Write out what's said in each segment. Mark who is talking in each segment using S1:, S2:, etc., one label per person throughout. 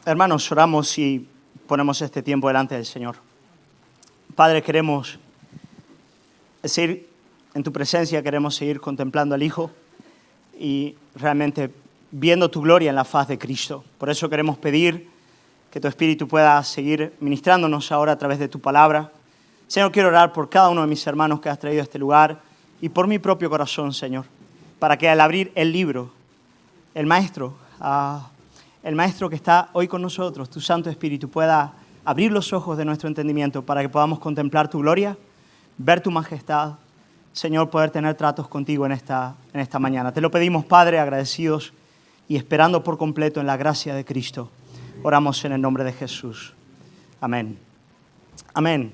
S1: Hermanos, oramos y ponemos este tiempo delante del Señor. Padre, queremos seguir en tu presencia, queremos seguir contemplando al Hijo y realmente viendo tu gloria en la faz de Cristo. Por eso queremos pedir que tu Espíritu pueda seguir ministrándonos ahora a través de tu palabra. Señor, quiero orar por cada uno de mis hermanos que has traído a este lugar y por mi propio corazón, Señor, para que al abrir el libro, el Maestro que está hoy con nosotros, tu Santo Espíritu, pueda abrir los ojos de nuestro entendimiento para que podamos contemplar tu gloria, ver tu majestad, Señor, poder tener tratos contigo en esta mañana. Te lo pedimos, Padre, agradecidos y esperando por completo en la gracia de Cristo. Oramos en el nombre de Jesús. Amén. Amén.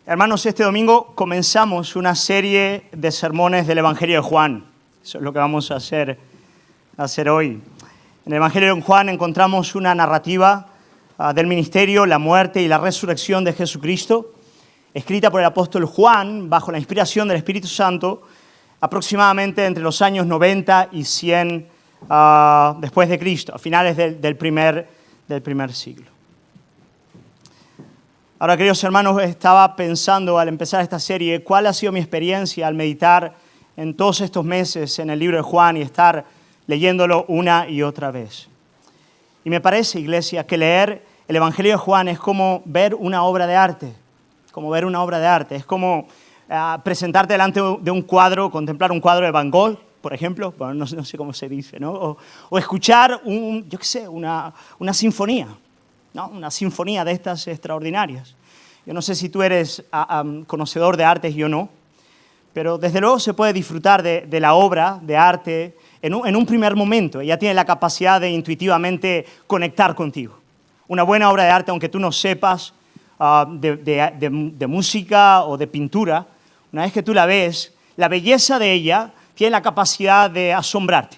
S1: Hermanos, este domingo comenzamos una serie de sermones del Evangelio de Juan. Eso es lo que vamos a hacer hoy. En el Evangelio de Juan encontramos una narrativa del ministerio, la muerte y la resurrección de Jesucristo, escrita por el apóstol Juan bajo la inspiración del Espíritu Santo, aproximadamente entre los años 90 y 100 después de Cristo, a finales del primer siglo. Ahora, queridos hermanos, estaba pensando al empezar esta serie cuál ha sido mi experiencia al meditar en todos estos meses en el libro de Juan y estar leyéndolo una y otra vez. Y me parece, iglesia, que leer el Evangelio de Juan es como ver una obra de arte, es como presentarte delante de un cuadro, contemplar un cuadro de Van Gogh, por ejemplo, bueno, no sé cómo se dice, ¿no? O escuchar una sinfonía, ¿no? Una sinfonía de estas extraordinarias. Yo no sé si tú eres conocedor de artes, yo no, pero desde luego se puede disfrutar de la obra de arte en un primer momento. Ella tiene la capacidad de intuitivamente conectar contigo. Una buena obra de arte, aunque tú no sepas de música o de pintura, una vez que tú la ves, la belleza de ella tiene la capacidad de asombrarte.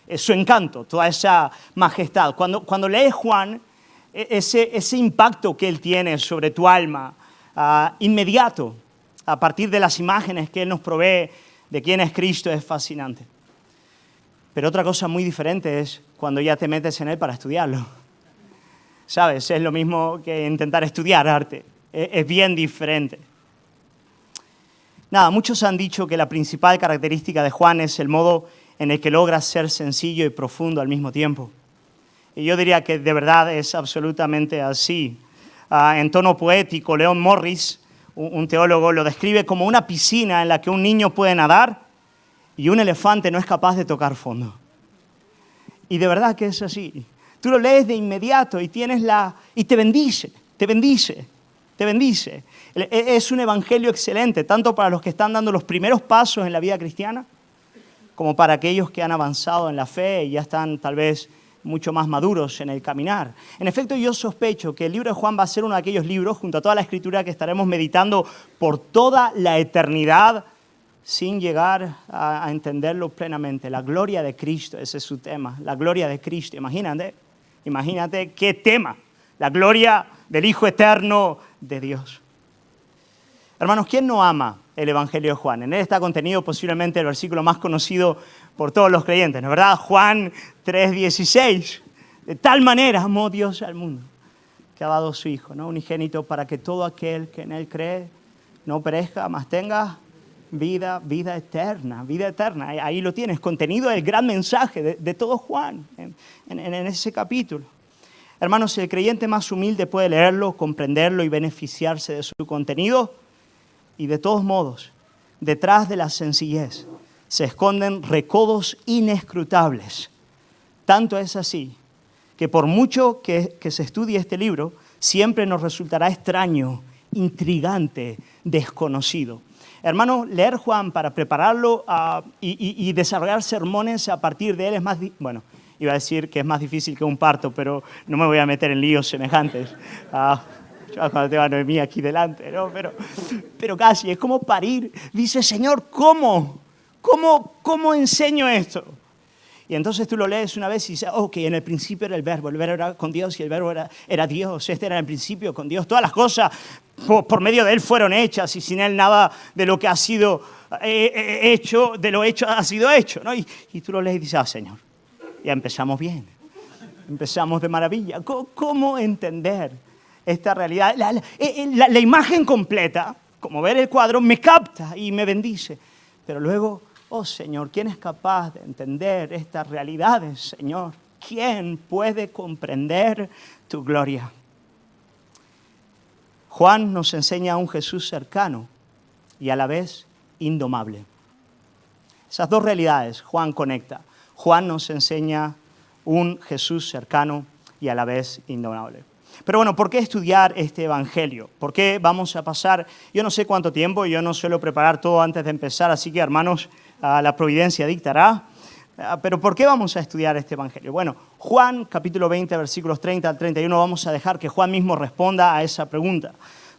S1: Es su encanto, toda esa majestad. Cuando lees Juan, ese impacto que él tiene sobre tu alma, inmediato, a partir de las imágenes que él nos provee de quién es Cristo, es fascinante. Pero otra cosa muy diferente es cuando ya te metes en él para estudiarlo. ¿Sabes? Es lo mismo que intentar estudiar arte. Es bien diferente. Nada, muchos han dicho que la principal característica de Juan es el modo en el que logra ser sencillo y profundo al mismo tiempo. Y yo diría que de verdad es absolutamente así. En tono poético, Leon Morris, un teólogo, lo describe como una piscina en la que un niño puede nadar y un elefante no es capaz de tocar fondo. Y de verdad que es así. Tú lo lees de inmediato y y te bendice. Es un evangelio excelente, tanto para los que están dando los primeros pasos en la vida cristiana, como para aquellos que han avanzado en la fe y ya están tal vez mucho más maduros en el caminar. En efecto, yo sospecho que el libro de Juan va a ser uno de aquellos libros, junto a toda la Escritura, que estaremos meditando por toda la eternidad sin llegar a entenderlo plenamente. La gloria de Cristo, ese es su tema, la gloria de Cristo. Imagínate qué tema, la gloria del Hijo eterno de Dios. Hermanos, ¿quién no ama el Evangelio de Juan? En él está contenido posiblemente el versículo más conocido por todos los creyentes, ¿no es verdad? Juan 3:16. De tal manera amó Dios al mundo, que ha dado a su Hijo, ¿no? Unigénito, para que todo aquel que en él cree no perezca, mas tenga vida eterna. Ahí lo tienes, contenido el gran mensaje de todo Juan en ese capítulo. Hermanos, el creyente más humilde puede leerlo, comprenderlo y beneficiarse de su contenido. Y de todos modos, detrás de la sencillez se esconden recodos inescrutables. Tanto es así que por mucho que se estudie este libro, siempre nos resultará extraño, intrigante, desconocido. Hermano, leer Juan para prepararlo y desarrollar sermones a partir de él es más... iba a decir que es más difícil que un parto, pero no me voy a meter en líos semejantes. Cuando tengo a Noemí aquí delante, ¿no? Pero casi, es como parir. Dice, Señor, ¿cómo enseño esto? Y entonces tú lo lees una vez y dices, ok, en el principio era el verbo era con Dios y el verbo era Dios. Este era el principio con Dios. Todas las cosas por medio de Él fueron hechas y sin Él nada de lo que ha sido hecho, de lo hecho ha sido hecho, ¿no? Y tú lo lees y dices, Señor, ya empezamos bien. Empezamos de maravilla. ¿Cómo entender esta realidad? La imagen completa, como ver el cuadro, me capta y me bendice. Pero luego, oh Señor, ¿quién es capaz de entender estas realidades, Señor? ¿Quién puede comprender tu gloria? Juan nos enseña a un Jesús cercano y a la vez indomable. Esas dos realidades Juan conecta. Juan nos enseña un Jesús cercano y a la vez indomable. Pero bueno, ¿por qué estudiar este evangelio? ¿Por qué vamos a pasar, yo no sé cuánto tiempo, yo no suelo preparar todo antes de empezar, así que hermanos, la providencia dictará. Pero ¿por qué vamos a estudiar este evangelio? Bueno, Juan, capítulo 20, versículos 30 al 31, vamos a dejar que Juan mismo responda a esa pregunta.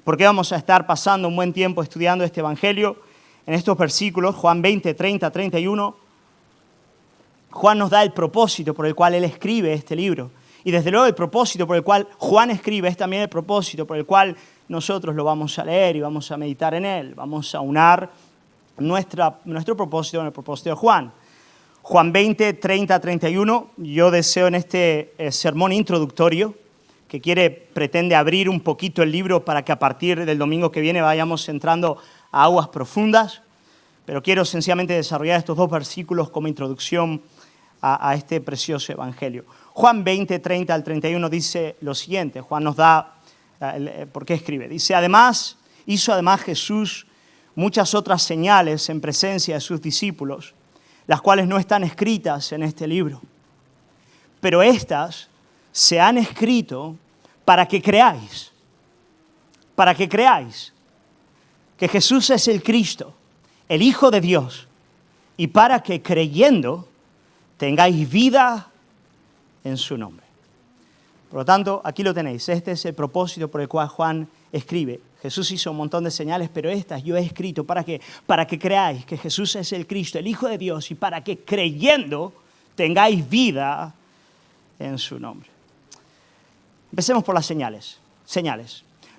S1: ¿Por qué vamos a estar pasando un buen tiempo estudiando este evangelio? En estos versículos, Juan 20, 30, 31, Juan nos da el propósito por el cual él escribe este libro. Y desde luego el propósito por el cual Juan escribe es también el propósito por el cual nosotros lo vamos a leer y vamos a meditar en él. Vamos a unar nuestro propósito con el propósito de Juan. Juan 20, 30, 31, yo deseo en este sermón introductorio que pretende abrir un poquito el libro para que a partir del domingo que viene vayamos entrando a aguas profundas, pero quiero sencillamente desarrollar estos dos versículos como introducción a este precioso evangelio. Juan 20, 30 al 31 dice lo siguiente, Juan nos da, ¿por qué escribe? Dice, hizo además Jesús muchas otras señales en presencia de sus discípulos, las cuales no están escritas en este libro. Pero estas se han escrito para que creáis que Jesús es el Cristo, el Hijo de Dios, y para que creyendo tengáis vida en su nombre. Por lo tanto, aquí lo tenéis. Este es el propósito por el cual Juan escribe. Jesús hizo un montón de señales, pero estas yo he escrito para que creáis que Jesús es el Cristo, el Hijo de Dios, y para que creyendo tengáis vida en su nombre. Empecemos por las señales.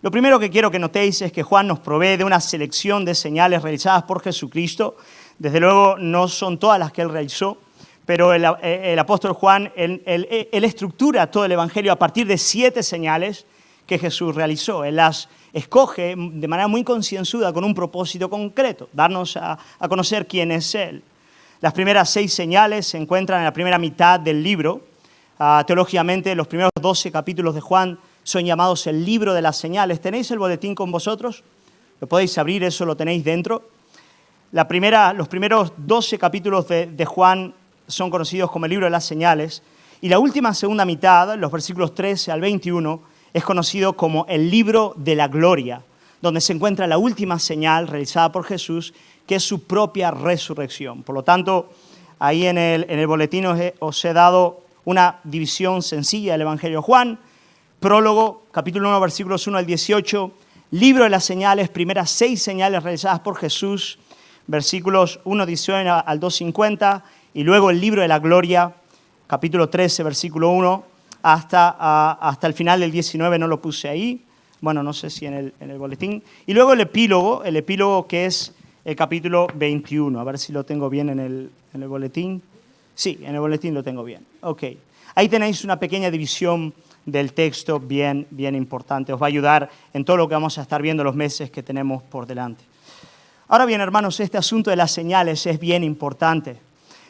S1: Lo primero que quiero que notéis es que Juan nos provee de una selección de señales realizadas por Jesucristo. Desde luego no son todas las que él realizó, pero el apóstol Juan, él estructura todo el evangelio a partir de 7 señales que Jesús realizó. Él las escoge de manera muy concienzuda con un propósito concreto, darnos a conocer quién es Él. Las primeras 6 señales se encuentran en la primera mitad del libro. Teológicamente, los primeros 12 capítulos de Juan son llamados el libro de las señales. ¿Tenéis el boletín con vosotros? Lo podéis abrir, eso lo tenéis dentro. Los primeros 12 capítulos de Juan son conocidos como el libro de las señales. Y la última segunda mitad, los versículos 13 al 21, es conocido como el libro de la gloria, donde se encuentra la última señal realizada por Jesús, que es su propia resurrección. Por lo tanto, ahí en el boletín os he dado una división sencilla del Evangelio de Juan. Prólogo, capítulo 1, versículos 1 al 18. Libro de las señales, primeras 6 señales realizadas por Jesús, versículos 1, 19 al 2:50. Y luego el libro de la gloria, capítulo 13, versículo 1, hasta el final del 19, no lo puse ahí. Bueno, no sé si en el boletín. Y luego el epílogo que es el capítulo 21. A ver si lo tengo bien en el boletín. Sí, en el boletín lo tengo bien. Ok. Ahí tenéis una pequeña división del texto bien importante. Os va a ayudar en todo lo que vamos a estar viendo los meses que tenemos por delante. Ahora bien, hermanos, este asunto de las señales es bien importante.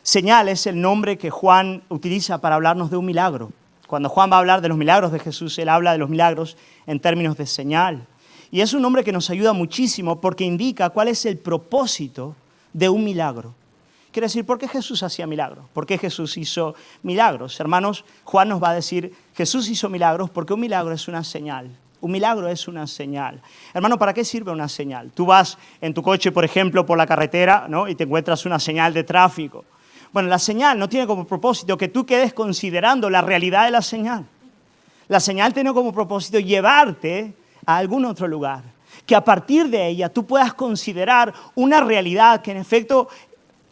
S1: Señal es el nombre que Juan utiliza para hablarnos de un milagro. Cuando Juan va a hablar de los milagros de Jesús, él habla de los milagros en términos de señal. Y es un nombre que nos ayuda muchísimo porque indica cuál es el propósito de un milagro. Quiere decir, ¿por qué Jesús hacía milagros? ¿Por qué Jesús hizo milagros? Hermanos, Juan nos va a decir, Jesús hizo milagros porque un milagro es una señal. Un milagro es una señal. Hermano, ¿para qué sirve una señal? Tú vas en tu coche, por ejemplo, por la carretera, ¿no? Y te encuentras una señal de tráfico. Bueno, la señal no tiene como propósito que tú quedes considerando la realidad de la señal. La señal tiene como propósito llevarte a algún otro lugar. Que a partir de ella tú puedas considerar una realidad que en efecto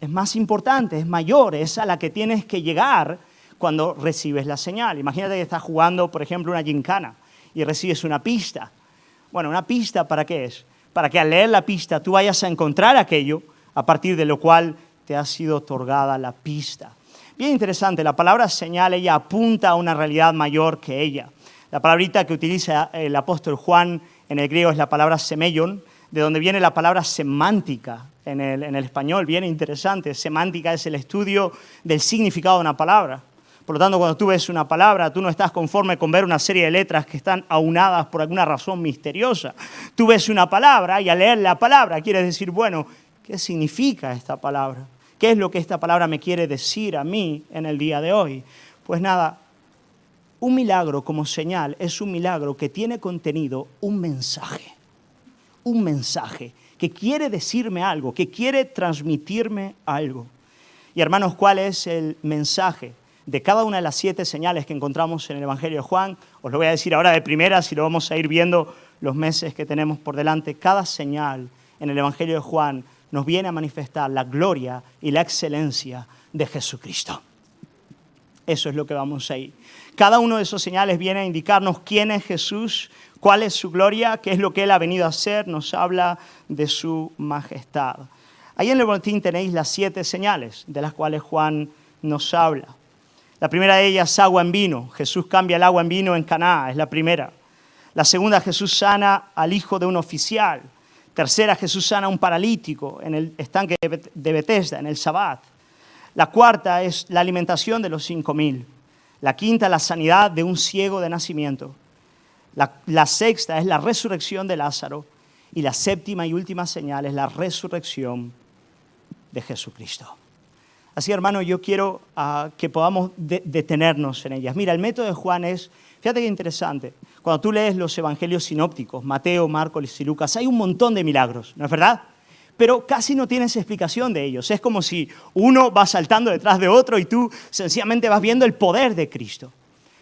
S1: es más importante, es mayor, es a la que tienes que llegar cuando recibes la señal. Imagínate que estás jugando, por ejemplo, una gincana y recibes una pista. Bueno, ¿una pista para qué es? Para que al leer la pista tú vayas a encontrar aquello a partir de lo cual te ha sido otorgada la pista. Bien interesante, la palabra señal, ella apunta a una realidad mayor que ella. La palabrita que utiliza el apóstol Juan en el griego es la palabra semeion, de donde viene la palabra semántica en el español, bien interesante. Semántica es el estudio del significado de una palabra. Por lo tanto, cuando tú ves una palabra, tú no estás conforme con ver una serie de letras que están aunadas por alguna razón misteriosa. Tú ves una palabra y al leer la palabra quieres decir, bueno, ¿qué significa esta palabra? ¿Qué es lo que esta palabra me quiere decir a mí en el día de hoy? Pues nada, un milagro como señal es un milagro que tiene contenido un mensaje que quiere decirme algo, que quiere transmitirme algo. Y hermanos, ¿cuál es el mensaje de cada una de las 7 señales que encontramos en el Evangelio de Juan? Os lo voy a decir ahora de primeras y lo vamos a ir viendo los meses que tenemos por delante. Cada señal en el Evangelio de Juan nos viene a manifestar la gloria y la excelencia de Jesucristo. Eso es lo que vamos a ir. Cada uno de esos señales viene a indicarnos quién es Jesús, cuál es su gloria, qué es lo que Él ha venido a hacer, nos habla de su majestad. Ahí en el boletín tenéis las 7 señales de las cuales Juan nos habla. La primera de ellas es agua en vino. Jesús cambia el agua en vino en Caná, es la primera. La segunda, Jesús sana al hijo de un oficial. Tercera, Jesús sana a un paralítico en el estanque de Betesda, en el Sabbat. La cuarta es la alimentación de los 5.000. La quinta, la sanidad de un ciego de nacimiento. La sexta es la resurrección de Lázaro. Y la séptima y última señal es la resurrección de Jesucristo. Así, hermano, yo quiero que podamos detenernos en ellas. Mira, el método de Juan es, fíjate qué interesante, cuando tú lees los evangelios sinópticos, Mateo, Marcos y Lucas, hay un montón de milagros, ¿no es verdad? Pero casi no tienes explicación de ellos. Es como si uno va saltando detrás de otro y tú sencillamente vas viendo el poder de Cristo.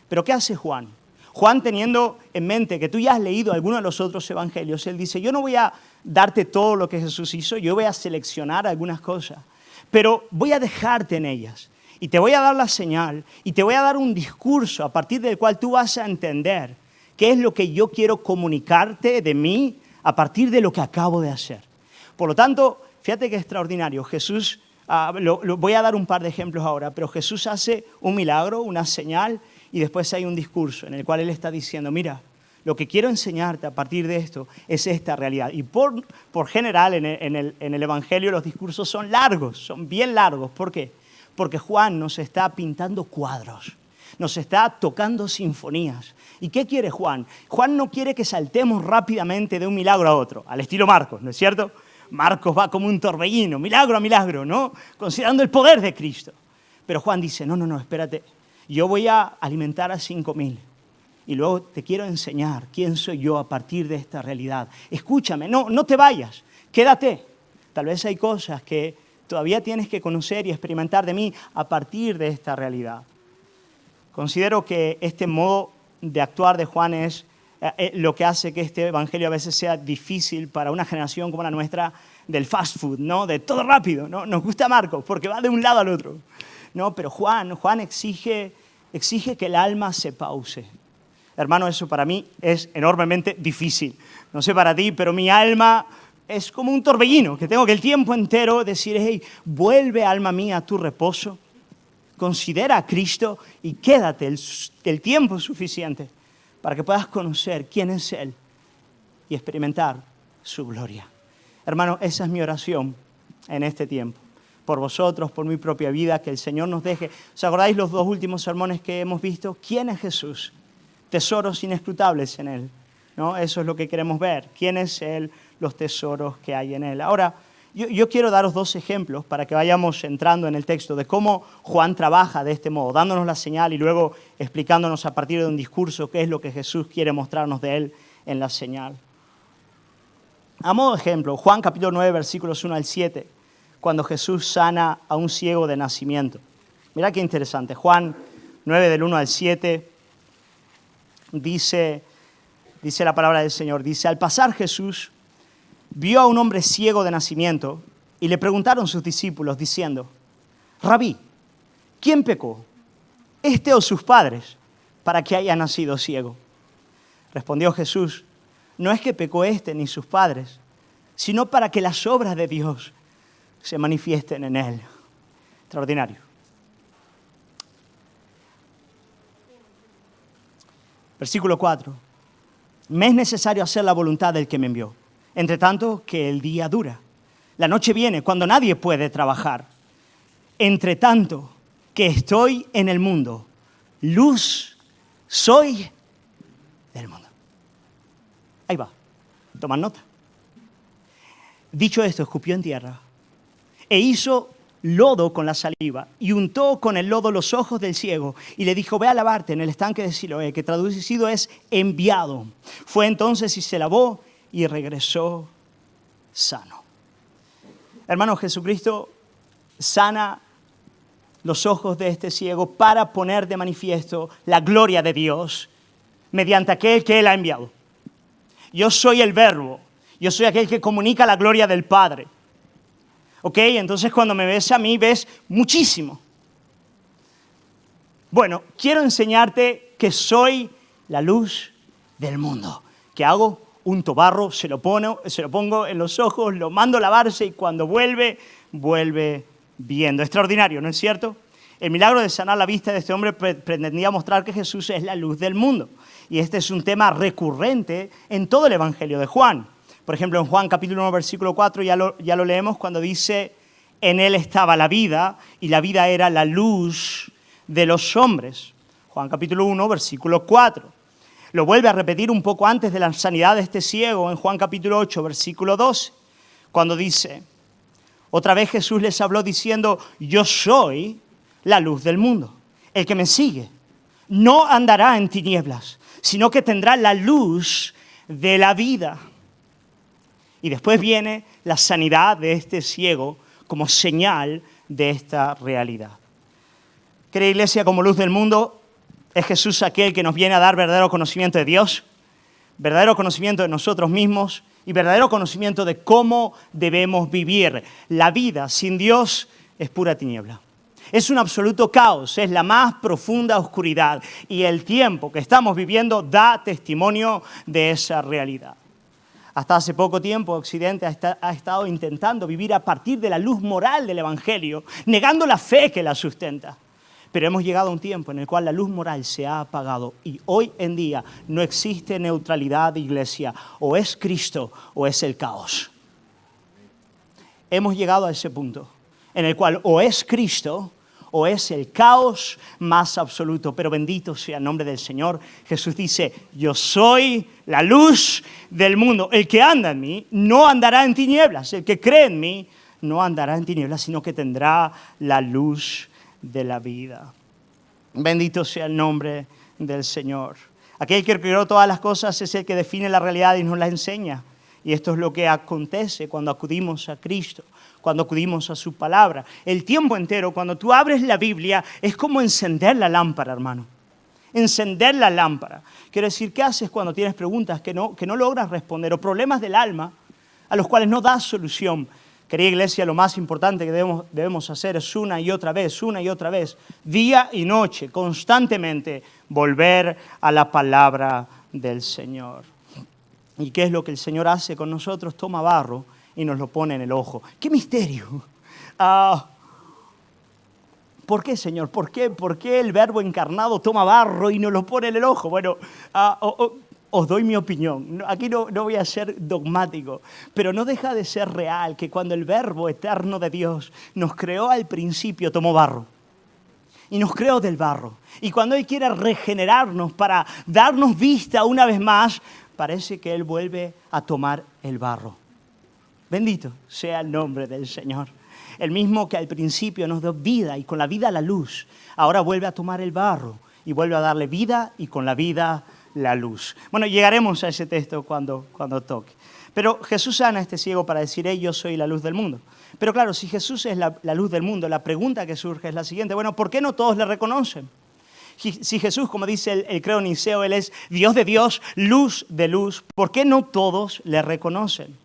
S1: Pero ¿qué hace Juan? Juan, teniendo en mente que tú ya has leído alguno de los otros evangelios, él dice, yo no voy a darte todo lo que Jesús hizo, yo voy a seleccionar algunas cosas, pero voy a dejarte en ellas. Y te voy a dar la señal y te voy a dar un discurso a partir del cual tú vas a entender qué es lo que yo quiero comunicarte de mí a partir de lo que acabo de hacer. Por lo tanto, fíjate qué extraordinario. Jesús, voy a dar un par de ejemplos ahora, pero Jesús hace un milagro, una señal, y después hay un discurso en el cual Él está diciendo, mira, lo que quiero enseñarte a partir de esto es esta realidad. Y por general en el Evangelio los discursos son largos, son bien largos. ¿Por qué? Porque Juan nos está pintando cuadros, nos está tocando sinfonías. ¿Y qué quiere Juan? Juan no quiere que saltemos rápidamente de un milagro a otro, al estilo Marcos, ¿no es cierto? Marcos va como un torbellino, milagro a milagro, ¿no? Considerando el poder de Cristo. Pero Juan dice, no, espérate. Yo voy a alimentar a 5.000 y luego te quiero enseñar quién soy yo a partir de esta realidad. Escúchame, no te vayas, quédate. Tal vez hay cosas que todavía tienes que conocer y experimentar de mí a partir de esta realidad. Considero que este modo de actuar de Juan es lo que hace que este evangelio a veces sea difícil para una generación como la nuestra del fast food, ¿no? De todo rápido, ¿no? Nos gusta Marcos porque va de un lado al otro. No, pero Juan exige que el alma se pause. Hermano, eso para mí es enormemente difícil. No sé para ti, pero mi alma es como un torbellino, que tengo que el tiempo entero decir, hey, vuelve alma mía a tu reposo, considera a Cristo y quédate el tiempo suficiente para que puedas conocer quién es Él y experimentar su gloria. Hermano, esa es mi oración en este tiempo. Por vosotros, por mi propia vida, que el Señor nos deje. ¿Os acordáis los 2 últimos sermones que hemos visto? ¿Quién es Jesús? Tesoros inescrutables en Él, ¿no? Eso es lo que queremos ver. ¿Quién es Él? Los tesoros que hay en Él. Ahora, yo quiero daros 2 ejemplos para que vayamos entrando en el texto de cómo Juan trabaja de este modo, dándonos la señal y luego explicándonos a partir de un discurso qué es lo que Jesús quiere mostrarnos de Él en la señal. A modo de ejemplo, Juan capítulo 9, versículos 1 al 7, cuando Jesús sana a un ciego de nacimiento. Mirá qué interesante. Juan 9, del 1 al 7, dice la palabra del Señor. Dice, al pasar Jesús vio a un hombre ciego de nacimiento y le preguntaron sus discípulos diciendo, Rabí, ¿quién pecó, este o sus padres, para que haya nacido ciego? Respondió Jesús, no es que pecó este ni sus padres, sino para que las obras de Dios se manifiesten en él. Extraordinario. Versículo 4. Me es necesario hacer la voluntad del que me envió. Entre tanto que el día dura. La noche viene cuando nadie puede trabajar. Entre tanto que estoy en el mundo, luz soy del mundo. Ahí va. Toman nota. Dicho esto, escupió en tierra e hizo lodo con la saliva y untó con el lodo los ojos del ciego y le dijo, ve a lavarte en el estanque de Siloé, que traducido es enviado. Fue entonces y se lavó y regresó sano. Hermano, Jesucristo sana los ojos de este ciego para poner de manifiesto la gloria de Dios mediante aquel que Él ha enviado. Yo soy el Verbo, yo soy aquel que comunica la gloria del Padre. ¿Ok? Entonces cuando me ves a mí, ves muchísimo. Bueno, quiero enseñarte que soy la luz del mundo. ¿Qué hago? Unto barro, se lo pongo en los ojos, lo mando a lavarse y cuando vuelve viendo. Extraordinario, ¿no es cierto? El milagro de sanar la vista de este hombre pretendía mostrar que Jesús es la luz del mundo. Y este es un tema recurrente en todo el Evangelio de Juan. Por ejemplo, en Juan capítulo 1, versículo 4, ya lo leemos cuando dice, en él estaba la vida y la vida era la luz de los hombres. Juan capítulo 1, versículo 4. Lo vuelve a repetir un poco antes de la sanidad de este ciego en Juan capítulo 8, versículo 12, cuando dice, otra vez Jesús les habló diciendo, yo soy la luz del mundo. El que me sigue no andará en tinieblas, sino que tendrá la luz de la vida. Y después viene la sanidad de este ciego como señal de esta realidad. Querida iglesia, como luz del mundo, es Jesús aquel que nos viene a dar verdadero conocimiento de Dios, verdadero conocimiento de nosotros mismos y verdadero conocimiento de cómo debemos vivir. La vida sin Dios es pura tiniebla. Es un absoluto caos, es la más profunda oscuridad y el tiempo que estamos viviendo da testimonio de esa realidad. Hasta hace poco tiempo Occidente ha estado intentando vivir a partir de la luz moral del Evangelio, negando la fe que la sustenta. Pero hemos llegado a un tiempo en el cual la luz moral se ha apagado y hoy en día no existe neutralidad de iglesia. O es Cristo o es el caos. Hemos llegado a ese punto en el cual o es Cristo o es el caos más absoluto. Pero bendito sea el nombre del Señor. Jesús dice, yo soy la luz del mundo. El que anda en mí no andará en tinieblas. El que cree en mí no andará en tinieblas, sino que tendrá la luz de la vida. Bendito sea el nombre del Señor. Aquel que creó todas las cosas es el que define la realidad y nos la enseña. Y esto es lo que acontece cuando acudimos a Cristo, cuando acudimos a su palabra. El tiempo entero, cuando tú abres la Biblia, es como encender la lámpara, hermano. Encender la lámpara. Quiero decir, ¿qué haces cuando tienes preguntas que no logras responder o problemas del alma a los cuales no das solución? Querida iglesia, lo más importante que debemos hacer es una y otra vez, día y noche, constantemente, volver a la palabra del Señor. ¿Y qué es lo que el Señor hace con nosotros? Toma barro y nos lo pone en el ojo. ¡Qué misterio! ¿Por qué, Señor? ¿Por qué el Verbo encarnado toma barro y nos lo pone en el ojo? Bueno, os doy mi opinión. Aquí no voy a ser dogmático, pero no deja de ser real que cuando el Verbo eterno de Dios nos creó al principio, tomó barro. Y nos creó del barro. Y cuando Él quiere regenerarnos para darnos vista una vez más, parece que Él vuelve a tomar el barro. Bendito sea el nombre del Señor. El mismo que al principio nos dio vida y con la vida la luz, ahora vuelve a tomar el barro y vuelve a darle vida y con la vida la luz. Bueno, llegaremos a ese texto cuando toque. Pero Jesús sana a este ciego para decir, yo soy la luz del mundo. Pero claro, si Jesús es la luz del mundo, la pregunta que surge es la siguiente. Bueno, ¿por qué no todos le reconocen? Si Jesús, como dice el credo niceo, Él es Dios de Dios, luz de luz, ¿por qué no todos le reconocen?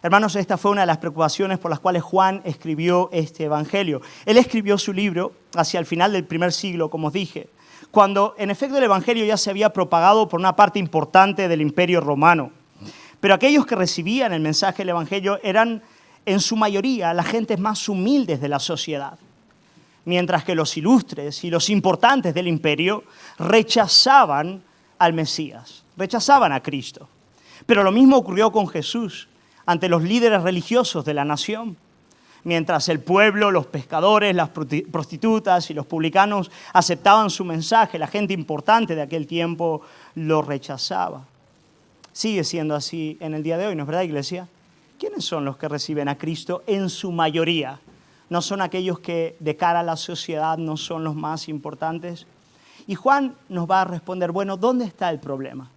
S1: Hermanos, esta fue una de las preocupaciones por las cuales Juan escribió este evangelio. Él escribió su libro hacia el final del primer siglo, como os dije, cuando en efecto el evangelio ya se había propagado por una parte importante del imperio romano. Pero aquellos que recibían el mensaje del evangelio eran en su mayoría las gentes más humildes de la sociedad, mientras que los ilustres y los importantes del imperio rechazaban al Mesías, rechazaban a Cristo. Pero lo mismo ocurrió con Jesús ante los líderes religiosos de la nación. Mientras el pueblo, los pescadores, las prostitutas y los publicanos aceptaban su mensaje, la gente importante de aquel tiempo lo rechazaba. Sigue siendo así en el día de hoy, ¿no es verdad, iglesia? ¿Quiénes son los que reciben a Cristo en su mayoría? ¿No son aquellos que de cara a la sociedad no son los más importantes? Y Juan nos va a responder, bueno, ¿dónde está el problema?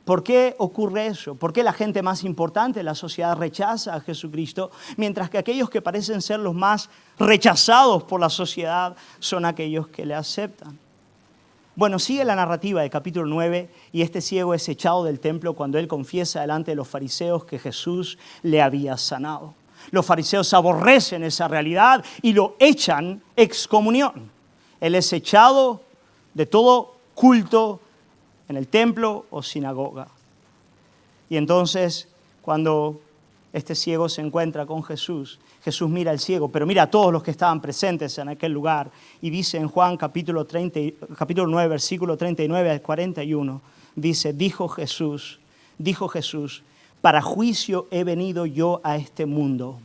S1: ¿Por qué ocurre eso? ¿Por qué la gente más importante de la sociedad rechaza a Jesucristo, mientras que aquellos que parecen ser los más rechazados por la sociedad son aquellos que le aceptan? Bueno, sigue la narrativa del capítulo 9 y este ciego es echado del templo cuando él confiesa delante de los fariseos que Jesús le había sanado. Los fariseos aborrecen esa realidad y lo echan excomunión. Él es echado de todo culto en el templo o sinagoga. Y entonces, cuando este ciego se encuentra con Jesús, Jesús mira al ciego, pero mira a todos los que estaban presentes en aquel lugar. Y dice en Juan capítulo 9, versículo 39 al 41, dice, dijo Jesús, para juicio he venido yo a este mundo,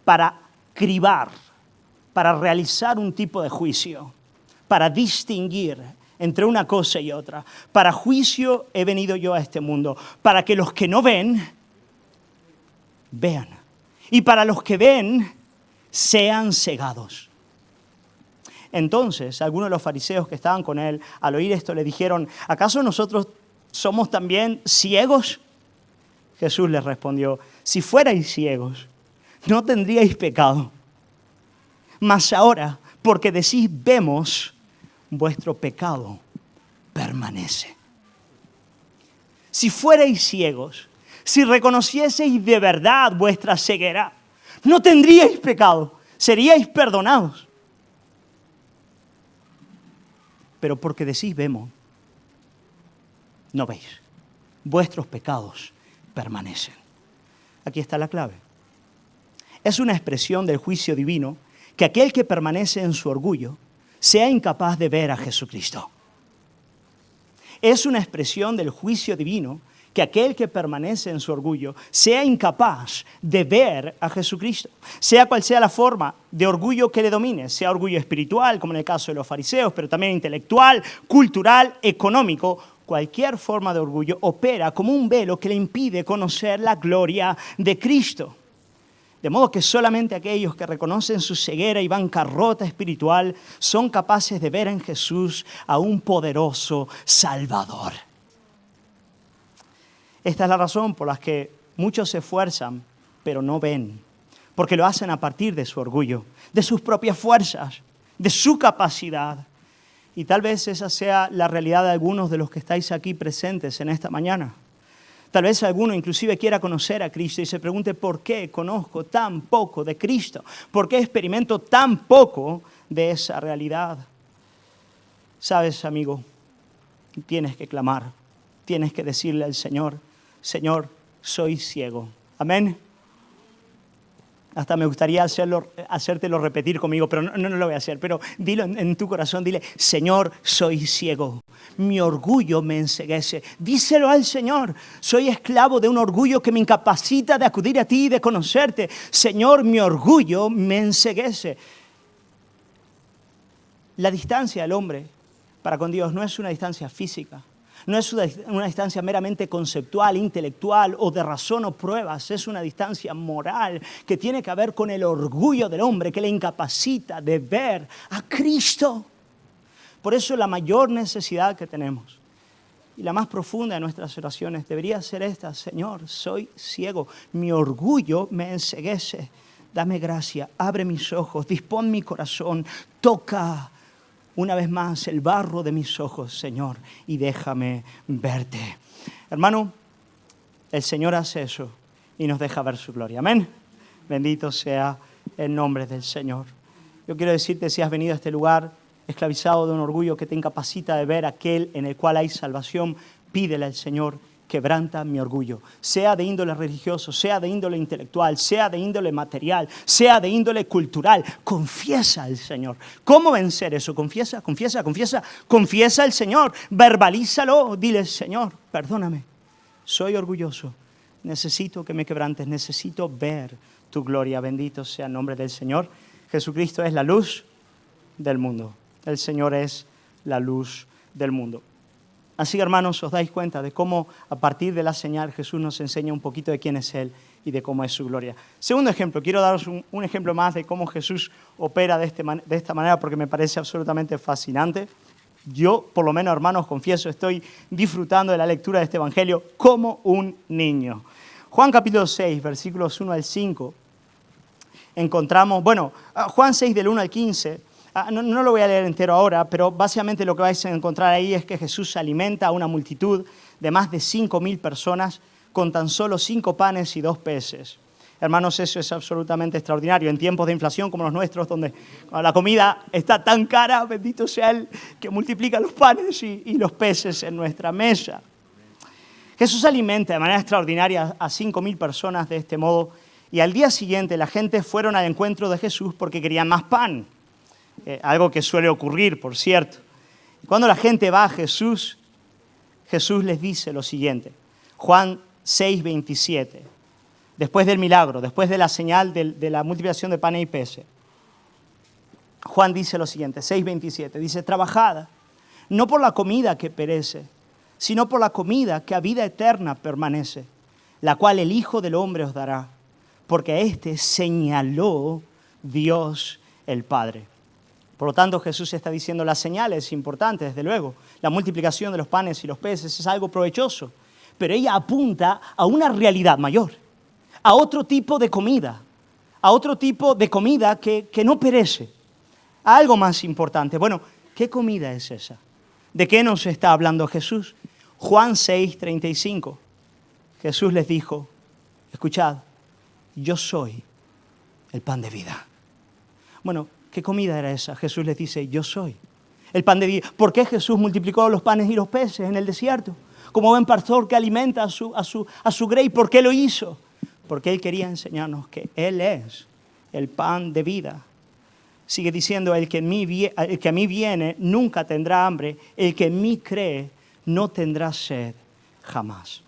S1: para cribar, para realizar un tipo de juicio, para distinguir entre una cosa y otra. Para juicio he venido yo a este mundo, para que los que no ven, vean. Y para los que ven, sean cegados. Entonces, algunos de los fariseos que estaban con él, al oír esto, le dijeron, ¿acaso nosotros somos también ciegos? Jesús les respondió, si fuerais ciegos, no tendríais pecado. Mas ahora, porque decís vemos, vuestro pecado permanece. Si fuerais ciegos, si reconocieseis de verdad vuestra ceguera, no tendríais pecado, seríais perdonados. Pero porque decís vemos, no veis, vuestros pecados permanecen. Aquí está la clave. Es una expresión del juicio divino que aquel que permanece en su orgullo sea incapaz de ver a Jesucristo. Es una expresión del juicio divino que aquel que permanece en su orgullo sea incapaz de ver a Jesucristo. Sea cual sea la forma de orgullo que le domine, sea orgullo espiritual, como en el caso de los fariseos, pero también intelectual, cultural, económico, cualquier forma de orgullo opera como un velo que le impide conocer la gloria de Cristo. De modo que solamente aquellos que reconocen su ceguera y bancarrota espiritual son capaces de ver en Jesús a un poderoso Salvador. Esta es la razón por la que muchos se esfuerzan, pero no ven. Porque lo hacen a partir de su orgullo, de sus propias fuerzas, de su capacidad. Y tal vez esa sea la realidad de algunos de los que estáis aquí presentes en esta mañana. Tal vez alguno inclusive quiera conocer a Cristo y se pregunte ¿por qué conozco tan poco de Cristo? ¿Por qué experimento tan poco de esa realidad? Sabes, amigo, tienes que clamar, tienes que decirle al Señor, Señor, soy ciego. Amén. Hasta me gustaría hacértelo repetir conmigo, pero no lo voy a hacer. Pero dilo en tu corazón, dile, Señor, soy ciego. Mi orgullo me enceguece. Díselo al Señor. Soy esclavo de un orgullo que me incapacita de acudir a ti y de conocerte. Señor, mi orgullo me enceguece. La distancia del hombre para con Dios no es una distancia física. No es una distancia meramente conceptual, intelectual o de razón o pruebas. Es una distancia moral que tiene que ver con el orgullo del hombre que le incapacita de ver a Cristo. Por eso la mayor necesidad que tenemos y la más profunda de nuestras oraciones debería ser esta. Señor, soy ciego. Mi orgullo me enceguece. Dame gracia, abre mis ojos, dispón mi corazón, toca una vez más el barro de mis ojos, Señor, y déjame verte. Hermano, el Señor hace eso y nos deja ver su gloria. Amén. Bendito sea el nombre del Señor. Yo quiero decirte, si has venido a este lugar esclavizado de un orgullo que te incapacita de ver aquel en el cual hay salvación, pídele al Señor quebranta mi orgullo, sea de índole religioso, sea de índole intelectual, sea de índole material, sea de índole cultural. Confiesa al Señor. ¿Cómo vencer eso? Confiesa al Señor, verbalízalo, dile, Señor, perdóname, soy orgulloso, necesito que me quebrantes, necesito ver tu gloria. Bendito sea el nombre del Señor. Jesucristo es la luz del mundo. El Señor es la luz del mundo. Así que, hermanos, os dais cuenta de cómo a partir de la señal Jesús nos enseña un poquito de quién es Él y de cómo es su gloria. Segundo ejemplo, quiero daros un ejemplo más de cómo Jesús opera de esta manera porque me parece absolutamente fascinante. Yo, por lo menos, hermanos, confieso, estoy disfrutando de la lectura de este evangelio como un niño. Juan capítulo 6, versículos 1 al 5, encontramos, Juan 6 del 1 al 15, no lo voy a leer entero ahora, pero básicamente lo que vais a encontrar ahí es que Jesús alimenta a una multitud de más de 5.000 personas con tan solo 5 panes y 2 peces. Hermanos, eso es absolutamente extraordinario. En tiempos de inflación como los nuestros, donde la comida está tan cara, bendito sea Él, que multiplica los panes y los peces en nuestra mesa. Jesús alimenta de manera extraordinaria a 5.000 personas de este modo, y al día siguiente la gente fueron al encuentro de Jesús porque querían más pan. Algo que suele ocurrir, por cierto. Cuando la gente va a Jesús, Jesús les dice lo siguiente. Juan 6, 27. Después del milagro, después de la señal de la multiplicación de panes y peces. Juan dice lo siguiente, 6, 27. Dice, trabajad, no por la comida que perece, sino por la comida que a vida eterna permanece, la cual el Hijo del Hombre os dará, porque a éste señaló Dios el Padre. Por lo tanto, Jesús está diciendo las señales importantes, desde luego. La multiplicación de los panes y los peces es algo provechoso, pero ella apunta a una realidad mayor, a otro tipo de comida, que no perece, a algo más importante. Bueno, ¿qué comida es esa? ¿De qué nos está hablando Jesús? Juan 6, 35. Jesús les dijo, escuchad, yo soy el pan de vida. Bueno, ¿qué comida era esa? Jesús les dice, yo soy el pan de vida. ¿Por qué Jesús multiplicó los panes y los peces en el desierto? Como buen pastor que alimenta a su grey. ¿Por qué lo hizo? Porque Él quería enseñarnos que Él es el pan de vida. Sigue diciendo, el que a mí viene nunca tendrá hambre. El que en mí cree no tendrá sed jamás.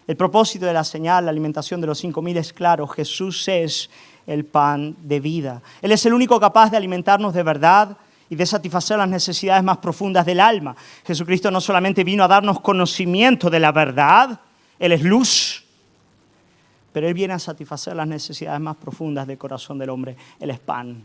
S1: El propósito de la señal, la alimentación de los 5.000 es claro. Jesús es el pan de vida. Él es el único capaz de alimentarnos de verdad y de satisfacer las necesidades más profundas del alma. Jesucristo no solamente vino a darnos conocimiento de la verdad, Él es luz, pero Él viene a satisfacer las necesidades más profundas del corazón del hombre. Él es pan.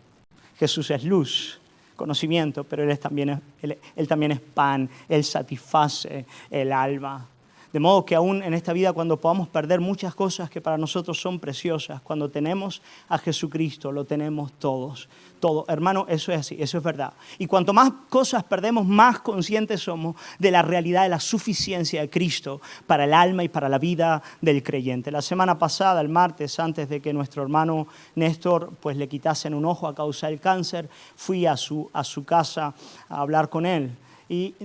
S1: Jesús es luz, conocimiento, pero Él también es pan. Él satisface el alma. De modo que aún en esta vida, cuando podamos perder muchas cosas que para nosotros son preciosas, cuando tenemos a Jesucristo, lo tenemos todos. Todo. Hermano, eso es así, eso es verdad. Y cuanto más cosas perdemos, más conscientes somos de la realidad de la suficiencia de Cristo para el alma y para la vida del creyente. La semana pasada, el martes, antes de que nuestro hermano Néstor pues le quitasen un ojo a causa del cáncer, fui a su casa a hablar con él. Y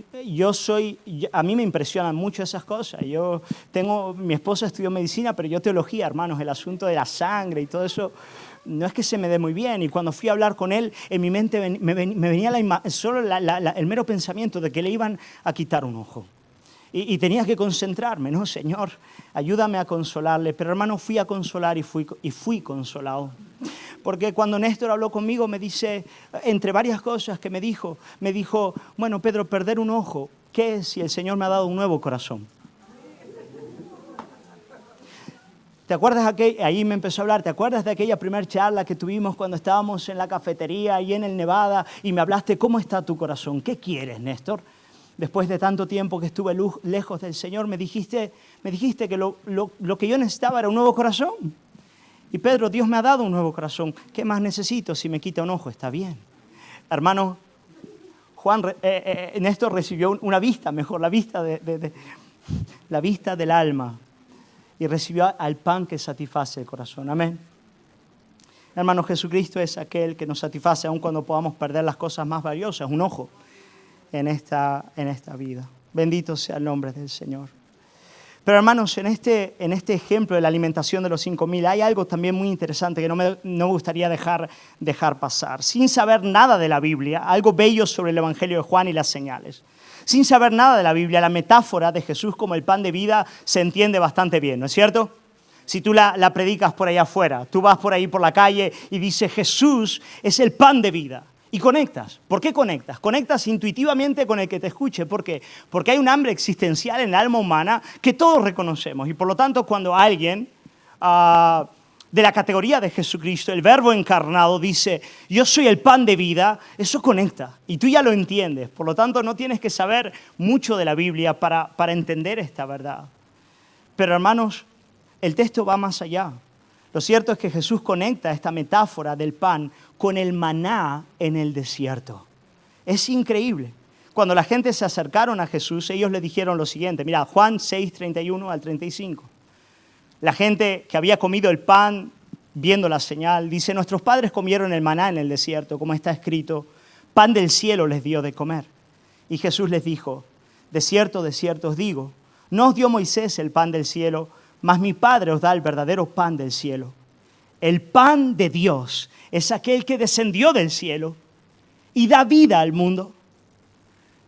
S1: a mí me impresionan mucho esas cosas. Mi esposa estudió medicina, pero yo teología, hermanos, el asunto de la sangre y todo eso, no es que se me dé muy bien. Y cuando fui a hablar con él, en mi mente me venía solo el mero pensamiento de que le iban a quitar un ojo. Y tenía que concentrarme, ¿no? Señor, ayúdame a consolarle. Pero hermano, fui a consolar y fui consolado. Porque cuando Néstor habló conmigo, me dice, entre varias cosas que me dijo, bueno, Pedro, perder un ojo, ¿qué es si el Señor me ha dado un nuevo corazón? ¿Te acuerdas ahí me empezó a hablar, ¿te acuerdas de aquella primera charla que tuvimos cuando estábamos en la cafetería ahí en el Nevada y me hablaste, ¿cómo está tu corazón? ¿Qué quieres, Néstor? Después de tanto tiempo que estuve lejos del Señor, me dijiste que lo que yo necesitaba era un nuevo corazón. Y Pedro, Dios me ha dado un nuevo corazón. ¿Qué más necesito? Si me quita un ojo, está bien. Hermano, Néstor recibió una vista, mejor, la vista la vista del alma. Y recibió al pan que satisface el corazón. Amén. Hermano, Jesucristo es aquel que nos satisface aun cuando podamos perder las cosas más valiosas, un ojo en esta vida. Bendito sea el nombre del Señor. Pero hermanos, en este ejemplo de la alimentación de los 5,000 hay algo también muy interesante que no me gustaría dejar pasar. Sin saber nada de la Biblia, algo bello sobre el Evangelio de Juan y las señales. Sin saber nada de la Biblia, la metáfora de Jesús como el pan de vida se entiende bastante bien, ¿no es cierto? Si tú la predicas por allá afuera, tú vas por ahí por la calle y dices Jesús es el pan de vida. Y conectas. ¿Por qué conectas? Conectas intuitivamente con el que te escuche. ¿Por qué? Porque hay un hambre existencial en el alma humana que todos reconocemos. Y por lo tanto, cuando alguien de la categoría de Jesucristo, el Verbo encarnado, dice, yo soy el pan de vida, eso conecta. Y tú ya lo entiendes. Por lo tanto, no tienes que saber mucho de la Biblia para entender esta verdad. Pero hermanos, el texto va más allá. Lo cierto es que Jesús conecta esta metáfora del pan con el maná en el desierto. Es increíble. Cuando la gente se acercaron a Jesús, ellos le dijeron lo siguiente. Mira, Juan 6, 31 al 35. La gente que había comido el pan, viendo la señal, dice, nuestros padres comieron el maná en el desierto, como está escrito, pan del cielo les dio de comer. Y Jesús les dijo, de cierto os digo, no os dio Moisés el pan del cielo, mas mi Padre os da el verdadero pan del cielo. El pan de Dios es aquel que descendió del cielo y da vida al mundo.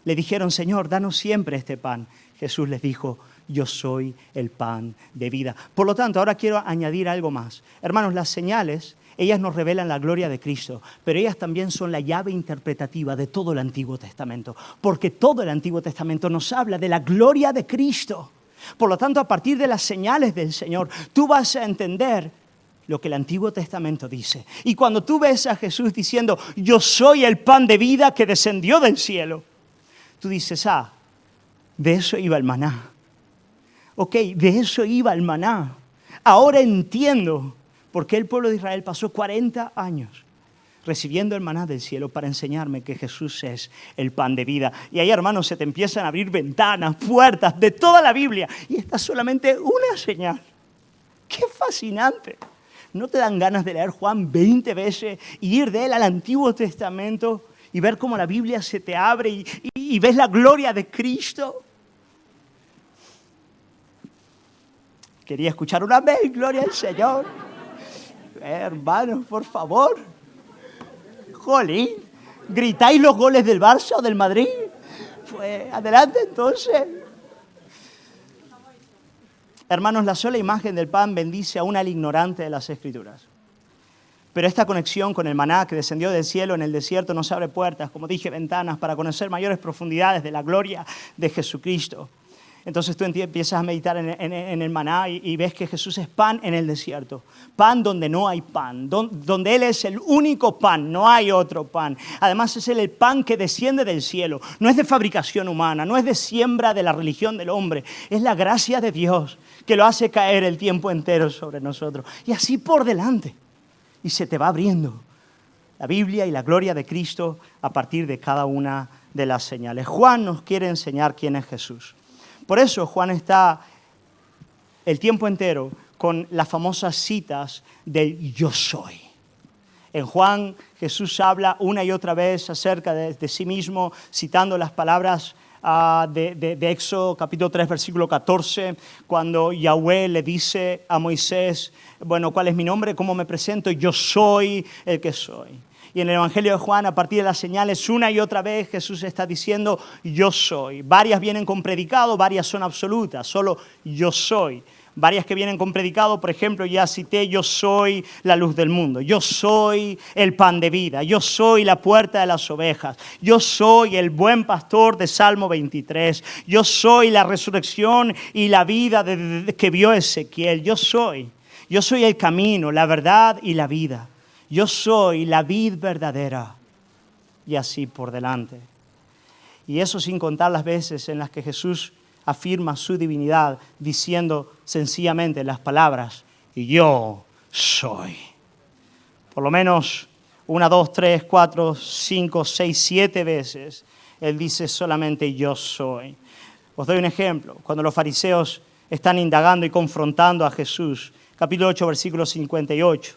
S1: Le dijeron, Señor, danos siempre este pan. Jesús les dijo, yo soy el pan de vida. Por lo tanto, ahora quiero añadir algo más. Hermanos, las señales, ellas nos revelan la gloria de Cristo, pero ellas también son la llave interpretativa de todo el Antiguo Testamento, porque todo el Antiguo Testamento nos habla de la gloria de Cristo. Por lo tanto, a partir de las señales del Señor, tú vas a entender lo que el Antiguo Testamento dice. Y cuando tú ves a Jesús diciendo, yo soy el pan de vida que descendió del cielo, tú dices, de eso iba el maná. Ok, de eso iba el maná. Ahora entiendo por qué el pueblo de Israel pasó 40 años recibiendo el maná del cielo para enseñarme que Jesús es el pan de vida. Y ahí, hermanos, se te empiezan a abrir ventanas, puertas de toda la Biblia. Y esta es solamente una señal. ¡Qué fascinante! ¿No te dan ganas de leer Juan 20 veces y ir de él al Antiguo Testamento y ver cómo la Biblia se te abre y ves la gloria de Cristo? Quería escuchar una vez, gloria al Señor. Hermanos, por favor. Jolín, ¿gritáis los goles del Barça o del Madrid? Pues adelante entonces. Hermanos, la sola imagen del pan bendice aún al ignorante de las Escrituras. Pero esta conexión con el maná que descendió del cielo en el desierto nos abre puertas, como dije, ventanas para conocer mayores profundidades de la gloria de Jesucristo. Entonces tú empiezas a meditar en el maná y ves que Jesús es pan en el desierto. Pan donde no hay pan, donde Él es el único pan, no hay otro pan. Además es Él el pan que desciende del cielo. No es de fabricación humana, no es de siembra de la religión del hombre. Es la gracia de Dios que lo hace caer el tiempo entero sobre nosotros. Y así por delante. Y se te va abriendo la Biblia y la gloria de Cristo a partir de cada una de las señales. Juan nos quiere enseñar quién es Jesús. Por eso Juan está el tiempo entero con las famosas citas del yo soy. En Juan, Jesús habla una y otra vez acerca de sí mismo, citando las palabras de Éxodo capítulo 3, versículo 14, cuando Yahweh le dice a Moisés, bueno, ¿cuál es mi nombre? ¿Cómo me presento? Yo soy el que soy. Y en el Evangelio de Juan, a partir de las señales, una y otra vez Jesús está diciendo, yo soy. Varias vienen con predicado, varias son absolutas, solo yo soy. Varias que vienen con predicado, por ejemplo, ya cité, yo soy la luz del mundo, yo soy el pan de vida, yo soy la puerta de las ovejas, yo soy el buen pastor de Salmo 23, yo soy la resurrección y la vida que vio Ezequiel, yo soy el camino, la verdad y la vida. Yo soy la vid verdadera, y así por delante. Y eso sin contar las veces en las que Jesús afirma su divinidad diciendo sencillamente las palabras, yo soy. Por lo menos 1, 2, 3, 4, 5, 6, 7 veces Él dice solamente yo soy. Os doy un ejemplo. Cuando los fariseos están indagando y confrontando a Jesús, capítulo 8, versículo 58,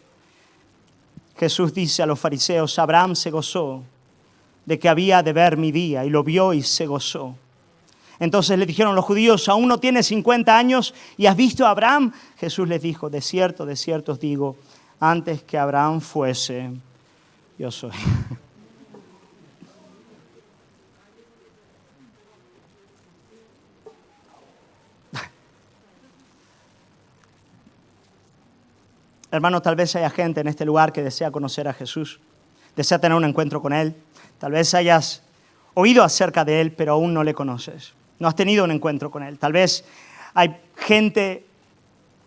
S1: Jesús dice a los fariseos, Abraham se gozó de que había de ver mi día y lo vio y se gozó. Entonces le dijeron los judíos, ¿aún no tienes 50 años y has visto a Abraham? Jesús les dijo, de cierto os digo, antes que Abraham fuese, yo soy. Hermano, tal vez haya gente en este lugar que desea conocer a Jesús, desea tener un encuentro con Él. Tal vez hayas oído acerca de Él, pero aún no le conoces. No has tenido un encuentro con Él. Tal vez hay gente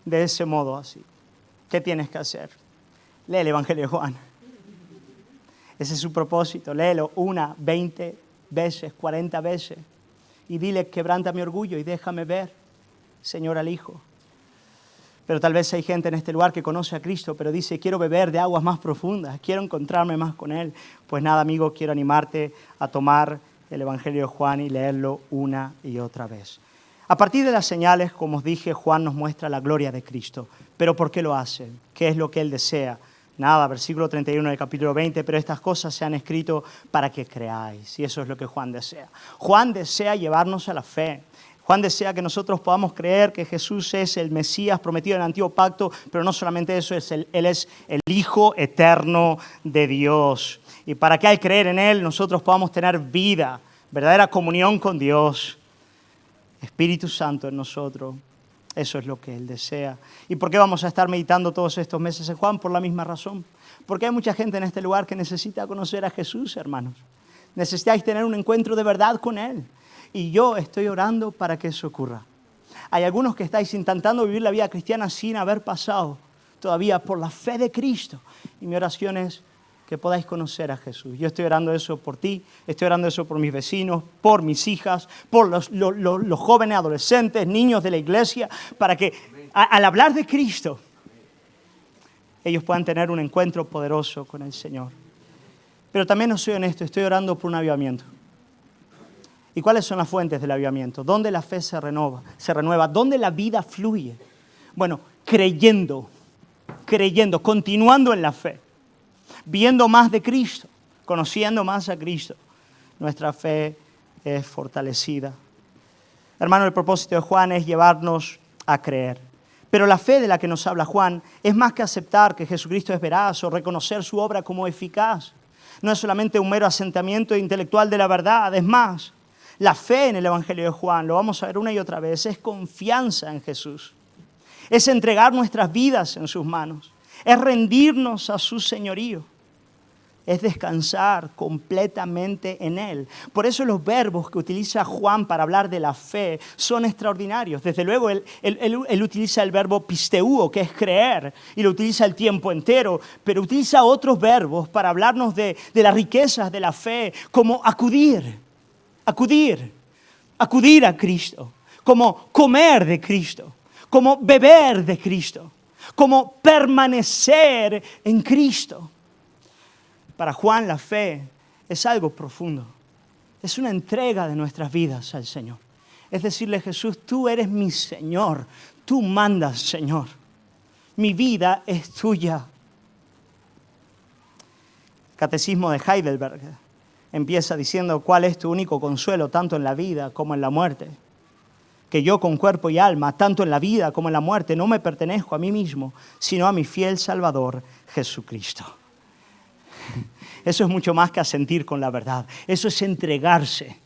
S1: de ese modo así. ¿Qué tienes que hacer? Lee el Evangelio de Juan. Ese es su propósito. Léelo 1, 20 veces, 40 veces. Y dile, quebranta mi orgullo y déjame ver, Señor, al Hijo. Pero tal vez hay gente en este lugar que conoce a Cristo, pero dice, quiero beber de aguas más profundas, quiero encontrarme más con Él. Pues nada, amigo, quiero animarte a tomar el Evangelio de Juan y leerlo una y otra vez. A partir de las señales, como os dije, Juan nos muestra la gloria de Cristo. ¿Pero por qué lo hace? ¿Qué es lo que Él desea? Nada, versículo 31 del capítulo 20, pero estas cosas se han escrito para que creáis. Y eso es lo que Juan desea. Juan desea llevarnos a la fe. Juan desea que nosotros podamos creer que Jesús es el Mesías prometido en el Antiguo Pacto, pero no solamente eso, Él es el Hijo eterno de Dios. Y para que al creer en Él nosotros podamos tener vida, verdadera comunión con Dios, Espíritu Santo en nosotros. Eso es lo que Él desea. ¿Y por qué vamos a estar meditando todos estos meses en Juan? Por la misma razón. Porque hay mucha gente en este lugar que necesita conocer a Jesús, hermanos. Necesitáis tener un encuentro de verdad con Él. Y yo estoy orando para que eso ocurra. Hay algunos que estáis intentando vivir la vida cristiana sin haber pasado todavía por la fe de Cristo. Y mi oración es que podáis conocer a Jesús. Yo estoy orando eso por ti, estoy orando eso por mis vecinos, por mis hijas, por los jóvenes, adolescentes, niños de la iglesia, para que al hablar de Cristo, ellos puedan tener un encuentro poderoso con el Señor. Pero también os soy honesto, estoy orando por un avivamiento. ¿Y cuáles son las fuentes del avivamiento? ¿Dónde la fe se renueva? ¿Dónde la vida fluye? Bueno, creyendo, continuando en la fe, viendo más de Cristo, conociendo más a Cristo. Nuestra fe es fortalecida. Hermano, el propósito de Juan es llevarnos a creer. Pero la fe de la que nos habla Juan es más que aceptar que Jesucristo es veraz o reconocer su obra como eficaz. No es solamente un mero asentamiento intelectual de la verdad, es más. La fe en el Evangelio de Juan, lo vamos a ver una y otra vez, es confianza en Jesús. Es entregar nuestras vidas en sus manos. Es rendirnos a su señorío. Es descansar completamente en Él. Por eso los verbos que utiliza Juan para hablar de la fe son extraordinarios. Desde luego, él utiliza el verbo pisteuo, que es creer, y lo utiliza el tiempo entero, pero utiliza otros verbos para hablarnos de las riquezas de la fe, como acudir a Cristo, como comer de Cristo, como beber de Cristo, como permanecer en Cristo. Para Juan la fe es algo profundo, es una entrega de nuestras vidas al Señor. Es decirle, Jesús, tú eres mi Señor, tú mandas, Señor, mi vida es tuya. El Catecismo de Heidelberg empieza diciendo, ¿cuál es tu único consuelo, tanto en la vida como en la muerte? Que yo con cuerpo y alma, tanto en la vida como en la muerte, no me pertenezco a mí mismo, sino a mi fiel Salvador, Jesucristo. Eso es mucho más que asentir con la verdad. Eso es entregarse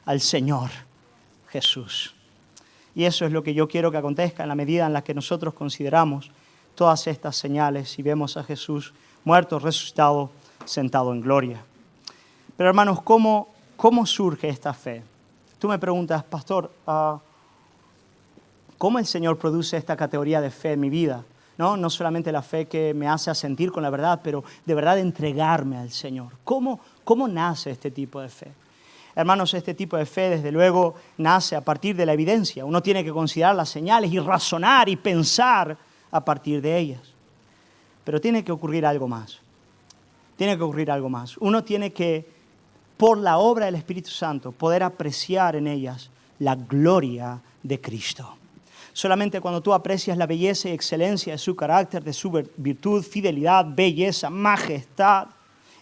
S1: al Señor Jesús. Y eso es lo que yo quiero que acontezca en la medida en la que nosotros consideramos todas estas señales y vemos a Jesús muerto, resucitado, sentado en gloria. Pero hermanos, ¿cómo surge esta fe? Tú me preguntas, pastor, ¿cómo el Señor produce esta categoría de fe en mi vida? No solamente la fe que me hace asentir con la verdad, pero de verdad entregarme al Señor. ¿Cómo nace este tipo de fe? Hermanos, este tipo de fe, desde luego, nace a partir de la evidencia. Uno tiene que considerar las señales y razonar y pensar a partir de ellas. Pero tiene que ocurrir algo más. Uno tiene que, por la obra del Espíritu Santo, poder apreciar en ellas la gloria de Cristo. Solamente cuando tú aprecias la belleza y excelencia de su carácter, de su virtud, fidelidad, belleza, majestad,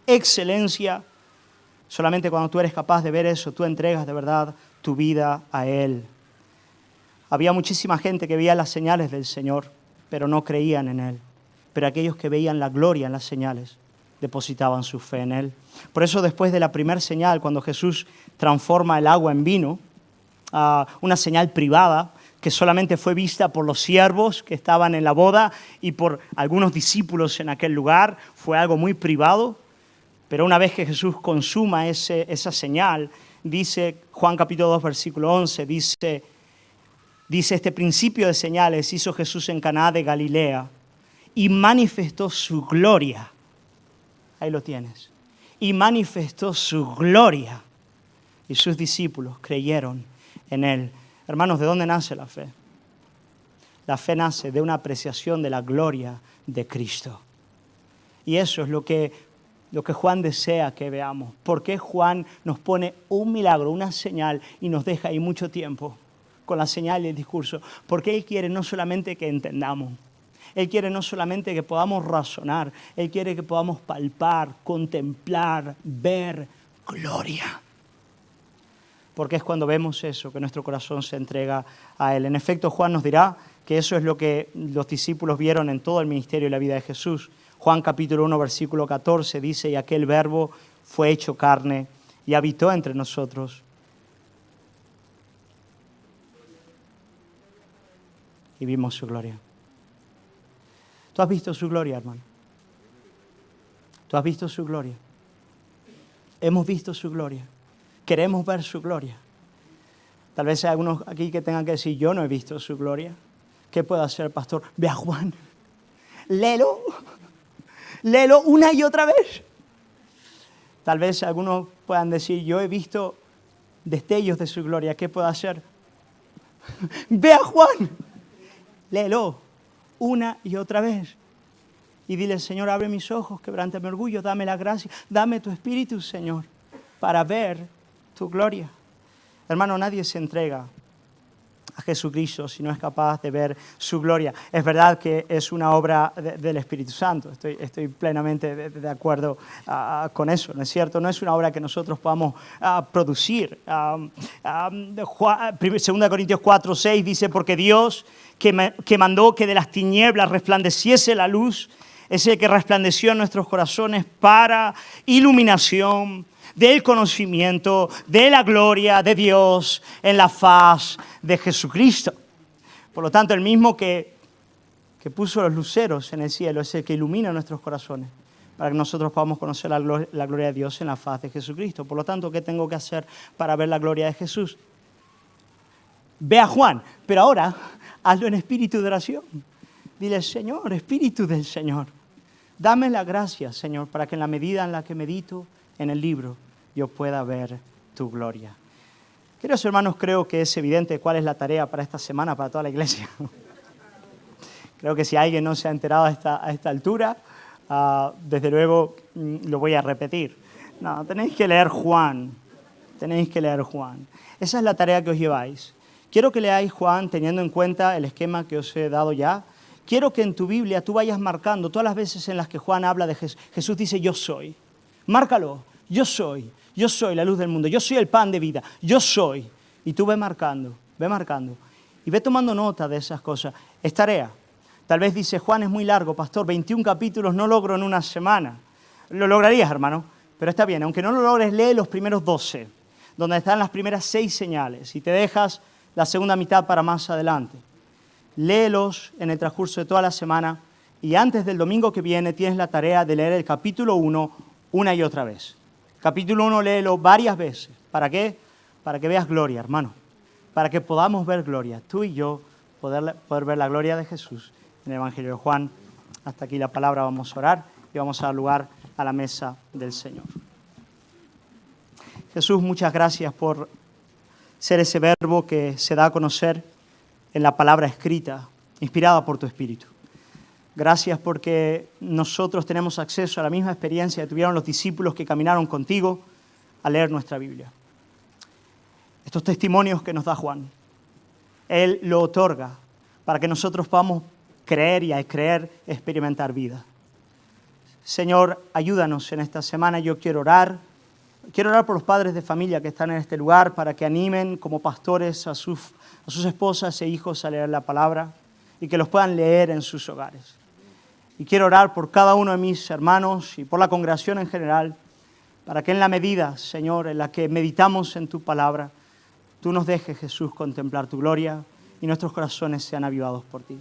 S1: excelencia, Solamente cuando tú eres capaz de ver eso, tú entregas de verdad tu vida a Él. Había muchísima gente que veía las señales del Señor, pero no creían en Él. Pero aquellos que veían la gloria en las señales, depositaban su fe en Él. Por eso después de la primera señal, cuando Jesús transforma el agua en vino, una señal privada que solamente fue vista por los siervos que estaban en la boda y por algunos discípulos en aquel lugar, fue algo muy privado. Pero una vez que Jesús consuma esa señal, dice Juan capítulo 2, versículo 11, dice, este principio de señales hizo Jesús en Caná de Galilea y manifestó su gloria. Ahí lo tienes. Y manifestó su gloria. Y sus discípulos creyeron en Él. Hermanos, ¿de dónde nace la fe? La fe nace de una apreciación de la gloria de Cristo. Y eso es lo que Juan desea que veamos. ¿Por qué Juan nos pone un milagro, una señal y nos deja ahí mucho tiempo con la señal y el discurso? Porque Él quiere no solamente que entendamos, Él quiere no solamente que podamos razonar, Él quiere que podamos palpar, contemplar, ver gloria. Porque es cuando vemos eso que nuestro corazón se entrega a Él. En efecto, Juan nos dirá que eso es lo que los discípulos vieron en todo el ministerio y la vida de Jesús. Juan capítulo 1, versículo 14 dice, y aquel verbo fue hecho carne y habitó entre nosotros. Y vimos su gloria. ¿Tú has visto su gloria, hermano? ¿Tú has visto su gloria? Hemos visto su gloria. Queremos ver su gloria. Tal vez hay algunos aquí que tengan que decir, yo no he visto su gloria. ¿Qué puedo hacer, pastor? Ve a Juan. Léelo. Léelo una y otra vez. Tal vez algunos puedan decir, yo he visto destellos de su gloria. ¿Qué puedo hacer? Ve a Juan. Léelo una y otra vez. Y dile, Señor, abre mis ojos, quebranta mi orgullo, dame la gracia, dame tu espíritu, Señor, para ver tu gloria. Hermano, nadie se entrega a Jesucristo si no es capaz de ver su gloria. Es verdad que es una obra del Espíritu Santo, estoy plenamente de acuerdo con eso, ¿no es cierto? No es una obra que nosotros podamos producir. 2 Corintios 4, 6 dice, porque Dios que mandó que de las tinieblas resplandeciese la luz, es el que resplandeció en nuestros corazones para iluminación del conocimiento de la gloria de Dios en la faz de Jesucristo. Por lo tanto, el mismo que puso los luceros en el cielo es el que ilumina nuestros corazones para que nosotros podamos conocer la gloria de Dios en la faz de Jesucristo. Por lo tanto, ¿qué tengo que hacer para ver la gloria de Jesús? Ve a Juan, pero ahora hazlo en espíritu de oración. Dile, Señor, Espíritu del Señor, dame la gracia, Señor, para que en la medida en la que medito en el libro yo pueda ver tu gloria. Queridos hermanos, creo que es evidente cuál es la tarea para esta semana, para toda la iglesia. Creo que si alguien no se ha enterado a esta altura, desde luego lo voy a repetir. No, tenéis que leer Juan. Tenéis que leer Juan. Esa es la tarea que os lleváis. Quiero que leáis Juan teniendo en cuenta el esquema que os he dado ya. Quiero que en tu Biblia tú vayas marcando todas las veces en las que Juan habla de Jesús. Jesús dice, yo soy. Márcalo. Yo soy la luz del mundo, yo soy el pan de vida, yo soy. Y tú ve marcando, y ve tomando nota de esas cosas. Es tarea. Tal vez dice, Juan es muy largo, pastor, 21 capítulos no logro en una semana. Lo lograrías, hermano, pero está bien. Aunque no lo logres, lee los primeros 12, donde están las primeras 6 señales, y te dejas la segunda mitad para más adelante. Léelos en el transcurso de toda la semana, y antes del domingo que viene tienes la tarea de leer el capítulo 1 una y otra vez. Capítulo 1, léelo varias veces. ¿Para qué? Para que veas gloria, hermano. Para que podamos ver gloria. Tú y yo poder ver la gloria de Jesús en el Evangelio de Juan. Hasta aquí la palabra. Vamos a orar y vamos a dar lugar a la mesa del Señor. Jesús, muchas gracias por ser ese verbo que se da a conocer en la palabra escrita, inspirada por tu Espíritu. Gracias porque nosotros tenemos acceso a la misma experiencia que tuvieron los discípulos que caminaron contigo al leer nuestra Biblia. Estos testimonios que nos da Juan, Él lo otorga para que nosotros podamos creer y al creer experimentar vida. Señor, ayúdanos en esta semana. Yo quiero orar Quiero orar por los padres de familia que están en este lugar para que animen como pastores a sus esposas e hijos a leer la palabra y que los puedan leer en sus hogares. Y quiero orar por cada uno de mis hermanos y por la congregación en general, para que en la medida, Señor, en la que meditamos en tu palabra, tú nos dejes, Jesús, contemplar tu gloria y nuestros corazones sean avivados por ti.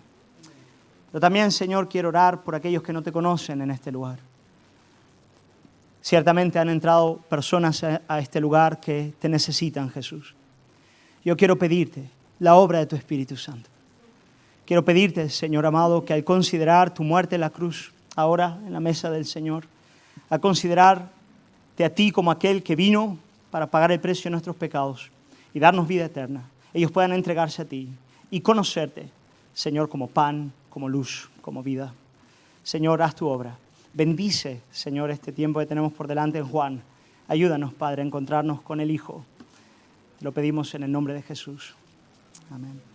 S1: Pero también, Señor, quiero orar por aquellos que no te conocen en este lugar. Ciertamente han entrado personas a este lugar que te necesitan, Jesús. Yo quiero pedirte la obra de tu Espíritu Santo. Quiero pedirte, Señor amado, que al considerar tu muerte en la cruz, ahora en la mesa del Señor, al considerarte a ti como aquel que vino para pagar el precio de nuestros pecados y darnos vida eterna, ellos puedan entregarse a ti y conocerte, Señor, como pan, como luz, como vida. Señor, haz tu obra. Bendice, Señor, este tiempo que tenemos por delante en Juan. Ayúdanos, Padre, a encontrarnos con el Hijo. Te lo pedimos en el nombre de Jesús. Amén.